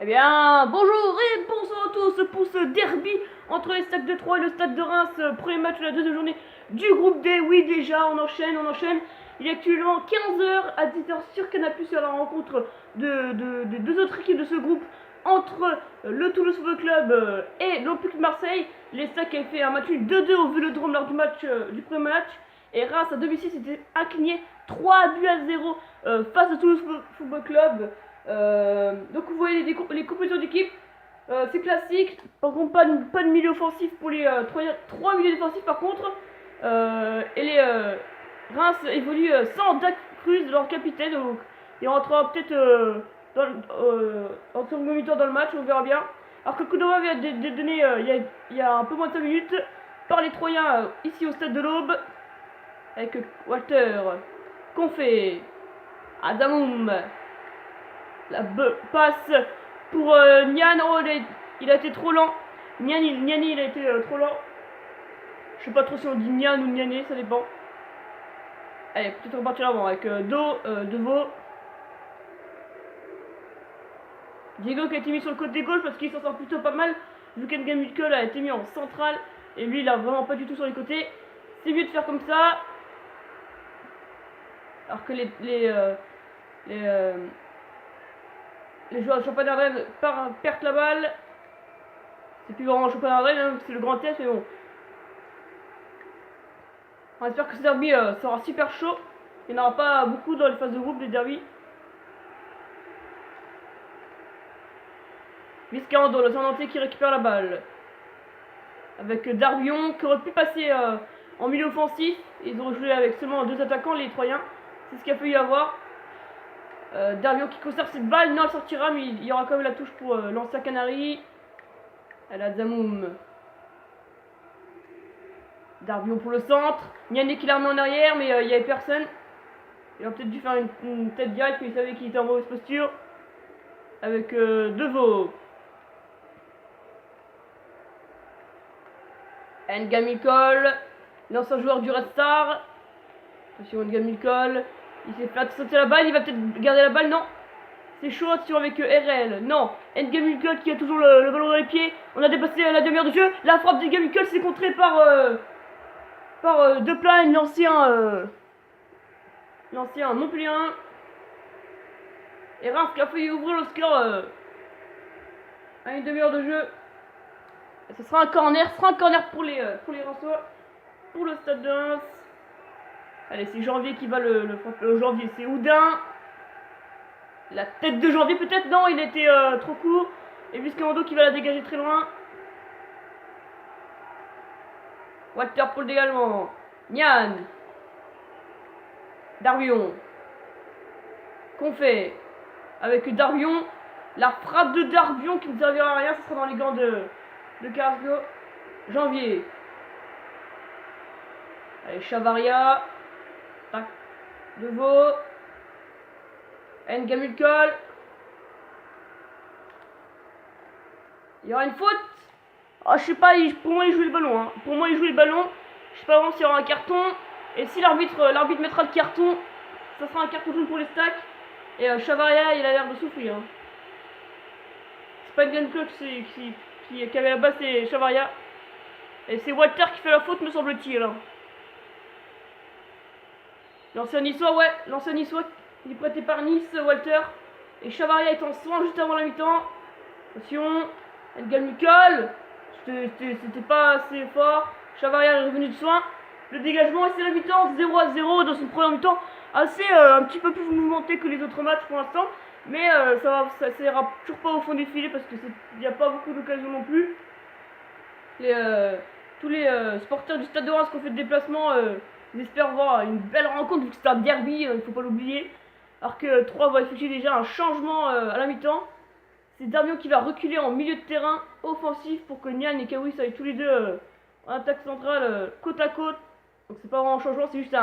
Eh bien, bonjour et bonsoir à tous pour ce derby entre les Stades de Troyes et le Stade de Reims, premier match de la deuxième journée du groupe D. Oui, déjà, on enchaîne. Il est actuellement 15h à 10h sur Canal+, à la rencontre des deux autres équipes de ce groupe entre le Toulouse Football Club et l'Olympique de Marseille. Les Stades qui avaient fait un match 2-2 au Vélodrome lors du premier match. Et Reims à domicile s'était incliné 3-0 face au Toulouse Football Club. Donc vous voyez les compositions d'équipe, c'est classique. Par contre, pas de milieu offensif pour les trois milieux défensifs par contre. Et les Reims évoluent sans Dak Cruz, leur capitaine. Donc il rentrera peut-être en seconde mi-temps dans le match, on verra bien. Alors que le coup d'envoi vient d'être donné il y a un peu moins de 5 minutes par les Troyens ici au stade de l'Aube. Avec Walter, Confé, Adamoum. La passe pour Nian. Oh, il a été trop lent. Niani, il a été trop lent. Je sais pas trop si on dit Nian ou Niané, ça dépend. Allez, peut-être repartir avant avec Deveau. Diego qui a été mis sur le côté gauche parce qu'il s'en sort plutôt pas mal. Vu qu'Engamutkel a été mis en centrale. Et lui, il a vraiment pas du tout sur les côtés. C'est mieux de faire comme ça. Alors que les joueurs de championnat de Rennes perdent la balle. C'est plus vraiment le championnat de Rennes, hein, c'est le Grand Est, mais bon. On espère que ce derby sera super chaud. Il n'y en aura pas beaucoup dans les phases de groupe des derbys. Viscando, le Saint-Nantais qui récupère la balle. Avec Darbion qui aurait pu passer en milieu offensif. Ils auraient joué avec seulement deux attaquants, les Troyens. C'est ce qu'il a pu y avoir. Darbion qui conserve cette balle, non elle sortira, mais il y aura quand même la touche pour l'ancien Canary. Elle a Zamoum. Darbion pour le centre. Niané qui l'a remis en arrière, mais il n'y avait personne. Il aurait peut-être dû faire une tête directe, mais il savait qu'il était en mauvaise posture. Avec Deveau. Ngamikol, l'ancien joueur du Red Star. Attention, Ngamikol. Il s'est fait sauter la balle, il va peut-être garder la balle, non. C'est chaud, attention avec RL. Non, Ngamikol qui a toujours le ballon dans les pieds. On a dépassé la demi-heure de jeu. La frappe de Ngamikol s'est contrée par Deplagne, l'ancien Montpellierin. Et Reims qui a failli ouvrir le score à une demi-heure de jeu. Et ce sera un corner pour les Reims, pour le stade de Reims. Allez, c'est Janvier qui va le frapper. Janvier, c'est Houdin. La tête de Janvier peut-être. Non, il était trop court. Et Viscando qui va la dégager très loin. Walter pour le dégagement. Nian. Darbion. Confé. Avec Darbion. La frappe de Darbion qui ne servira à rien. Ce sera dans les gants de Carrasco. Janvier. Allez, Chavaria. Tac. Deveau. Ngamukol. Il y aura une faute. Oh, je sais pas, pour moi il joue le ballon. Hein. Pour moi il joue le ballon. Je sais pas vraiment s'il y aura un carton. Et si l'arbitre mettra le carton, ça sera un carton jaune pour les stacks. Et Chavaria il a l'air de souffrir. Hein. C'est pas Ngamukol qui avait la balle, c'est Chavaria. Et c'est Walter qui fait la faute, me semble-t-il. Hein. L'ancien niçois, ouais, il est prêté par Nice, Walter. Et Chavaria est en soin juste avant la mi-temps. Attention, Ngamukol. C'était pas assez fort. Chavaria est revenu de soin. Le dégagement, et c'est la mi-temps, 0-0 dans une première mi-temps. Assez un petit peu plus mouvementé que les autres matchs pour l'instant. Mais ça ira toujours pas au fond des filets parce qu'il n'y a pas beaucoup d'occasions non plus. Tous les supporters du Stade de Reims qui ont fait le déplacement, ils espèrent voir une belle rencontre vu que c'est un derby, il faut pas l'oublier. Alors que 3 va effectuer déjà un changement à la mi-temps. C'est Darbion qui va reculer en milieu de terrain offensif pour que Nian et Kawhi aillent tous les deux en attaque centrale côte à côte. Donc c'est pas vraiment un changement, c'est juste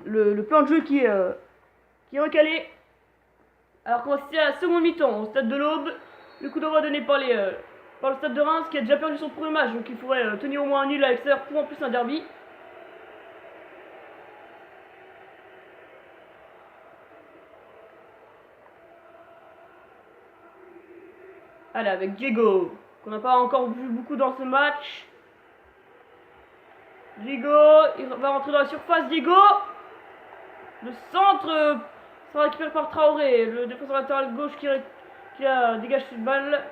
le plan de jeu qui est recalé. Alors qu'on va assister à la seconde mi-temps au stade de l'Aube. Le coup d'envoi donné par le stade de Reims qui a déjà perdu son premier match, donc il faudrait tenir au moins un nul à l'extérieur pour en plus un derby. Allez, avec Diego, qu'on n'a pas encore vu beaucoup dans ce match. Diego, il va rentrer dans la surface. Diego, le centre sera récupéré par Traoré, le défenseur latéral gauche qui dégage cette balle.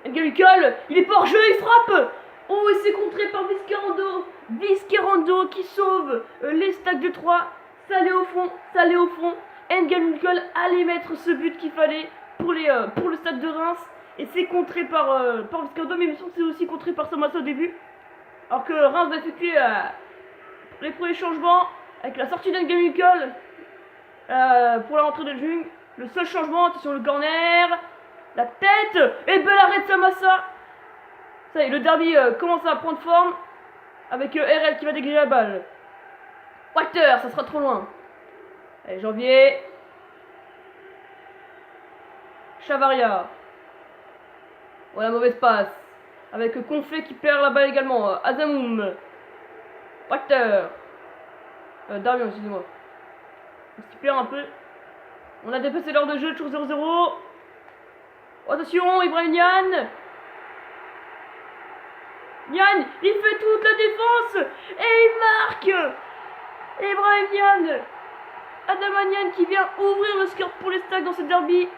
N'Gba, il est pas hors jeu, il frappe. Oh, et c'est contré par Vizcarrondo. Vizcarrondo qui sauve les stacks de 3. Ça allait au fond, ça allait au fond. N'Gba allait mettre ce but qu'il fallait pour le stade de Reims. Et c'est contré par Vizcarrondo, mais il me semble que c'est aussi contré par Samassa au début. Alors que Reims va effectuer les premiers changements avec la sortie d'N'Gba pour la rentrée de Jung. Le seul changement, c'est sur le corner. La tête. Et bel arrêt de Samassa. Ça y est, le derby commence à prendre forme. Avec RL qui va dégager la balle. Walter, ça sera trop loin. Allez, Janvier. Chavaria. Ouais, mauvaise passe. Avec Conflé qui perd la balle également. Azamoum. Walter. Darmian, excusez-moi. Il perd un peu. On a dépassé l'heure de jeu, toujours 0-0. Attention, Ibrahim Niane. Niane, il fait toute la défense. Et il marque. Ibrahim Niane. Adama Niane qui vient ouvrir le score pour les Stacks dans ce derby.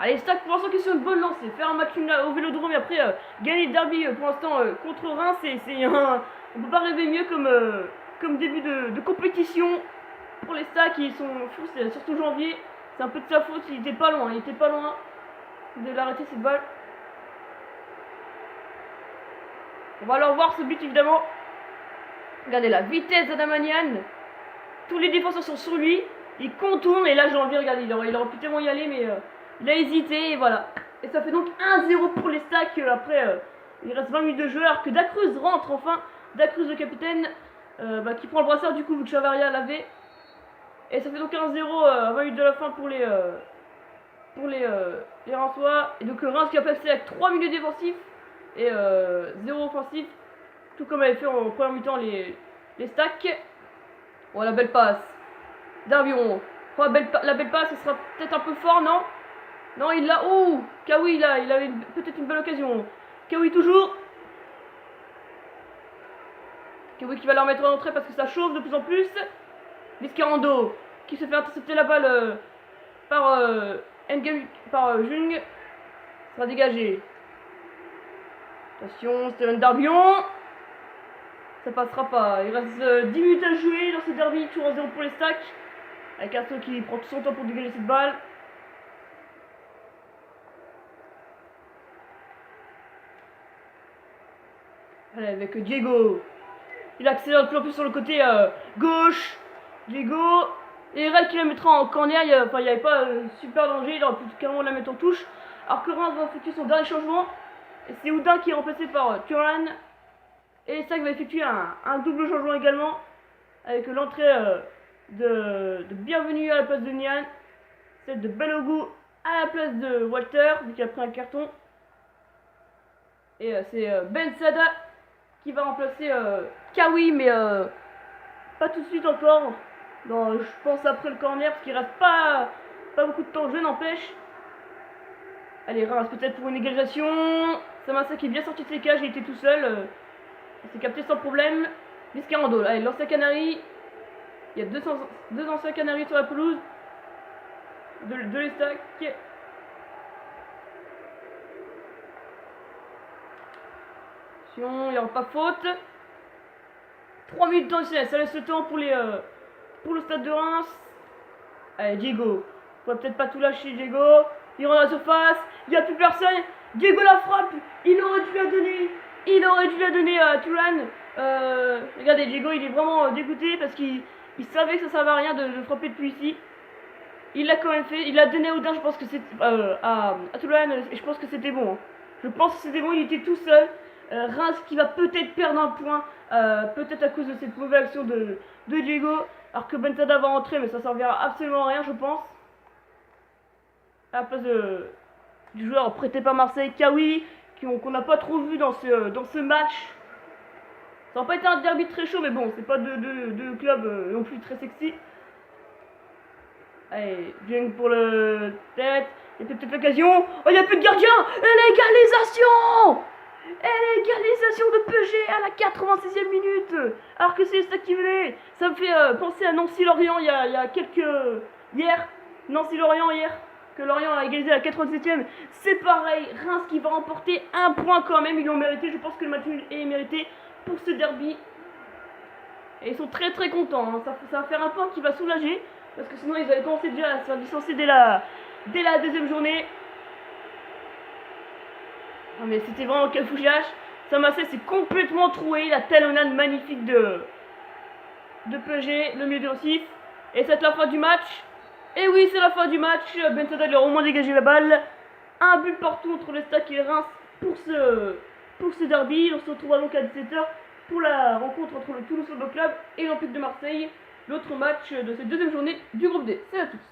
Allez, Stacks pour l'instant qui sont une bonne lancée. Faire un match au Vélodrome et après gagner le derby pour l'instant contre Reims. On peut pas rêver mieux comme début de compétition pour les Stacks. Ils sont fous, c'est surtout Janvier. C'est un peu de sa faute, il était pas loin de l'arrêter cette balle. On va alors voir ce but évidemment. Regardez la vitesse d'Adama Niane. Tous les défenseurs sont sur lui. Il contourne et là Janvier, regardez, il aurait pu tellement y aller mais il a hésité et voilà. Et ça fait donc 1-0 pour les Stacks. Après il reste 20 minutes de jeu alors que Dacruz rentre enfin. Dacruz le capitaine qui prend le brassard du coup vu que Chavaria l'avait. Et ça fait donc 1-0 à 20 minutes de la fin pour les Reims. Et donc Reims qui a passé avec 3 milieux défensifs et 0 offensif. Tout comme avait fait en première mi-temps les Stacks. Oh la belle passe. Darmian. Oh, la belle passe, ce sera peut-être un peu fort, non? Non, il l'a. Oh, Kawi, il avait peut-être une belle occasion. Kawi toujours. Kawi qui va leur mettre en entrée parce que ça chauffe de plus en plus. Vizcarrondo qui se fait intercepter la balle par Jung. Ça sera dégagé. Attention, Steven Darmian. Ça passera pas. Il reste 10 minutes à jouer dans ce derby. Toujours 0 pour les Stacks. Avec Arto qui prend tout son temps pour dégager cette balle. Allez, avec Diego. Il accélère de plus en plus sur le côté gauche. Diego. Et RL qui la mettra en corner. Il n'y avait pas super danger. Il aurait pu carrément la mettre en touche. Alors que Reims va effectuer son dernier changement. Et c'est Oudin qui est remplacé par Thuram. Et ça va effectuer un double changement également. Avec l'entrée de Bienvenue à la place de Niane. Celle de Balogu à la place de Walter. Vu qu'il a pris un carton. Et c'est Ben Sada qui va remplacer Kawi. Mais pas tout de suite encore. Non, je pense après le corner. Parce qu'il reste pas beaucoup de temps de jeu, n'empêche. Allez, Reims peut-être pour une égalisation. Samassa qui est bien sorti de ses cages, il était tout seul. Il s'est capté sans problème. Vizcarrondo, allez, l'ancien Canari. Il y a deux anciens Canaries sur la pelouse. De l'Estac. Attention, il n'y aura pas faute. 3 minutes d'ancienne, ça laisse le temps pour le stade de Reims. Allez, Diego. On va peut-être pas tout lâcher, Diego. Il rentre dans la surface, il n'y a plus personne. Diego la frappe, il aurait dû la donner à Thuram. Regardez, Diego il est vraiment dégoûté parce qu'il savait que ça servait à rien de frapper depuis ici. Il l'a quand même fait, il l'a donné à Oudin, je pense que c'est à Thuram et je pense que c'était bon. Je pense que c'était bon, il était tout seul. Reims qui va peut-être perdre un point, peut-être à cause de cette mauvaise action de Diego. Alors que Ben Sada va rentrer, mais ça servira absolument à rien, je pense. À la place du joueur prêté par Marseille, Kawi, qu'on n'a pas trop vu dans ce match. Ça n'a pas été un derby très chaud, mais bon, c'est pas de club non plus très sexy. Allez, Jung pour le tête. Il y a peut-être l'occasion. Oh, il n'y a plus de gardien. Et l'égalisation. Et l'égalisation de Peugeot à la 86e minute. Alors que c'est ça qui venait. Ça me fait penser à Nancy-Lorient il y a quelques... Hier. Nancy-Lorient hier. Que Lorient a égalisé à la 87e. C'est pareil. Reims qui va remporter un point quand même. Ils l'ont mérité. Je pense que le match est mérité pour ce derby. Et ils sont très très contents. Hein. Ça va faire un point qui va soulager. Parce que sinon ils avaient commencé déjà à se faire licencier dès la deuxième journée. Non mais c'était vraiment quel fouillage. Samassé s'est complètement troué. La talonnade magnifique de Peugeot, le milieu défensif. Et c'est la fin du match. Et oui, c'est la fin du match. Ben Sadat a au moins dégagé la balle. Un but partout entre le Stade et Reims pour ce derby. On se retrouve donc à 17h pour la rencontre entre le Toulouse Football Club et l'Olympique de Marseille. L'autre match de cette deuxième journée du groupe D. Salut à tous.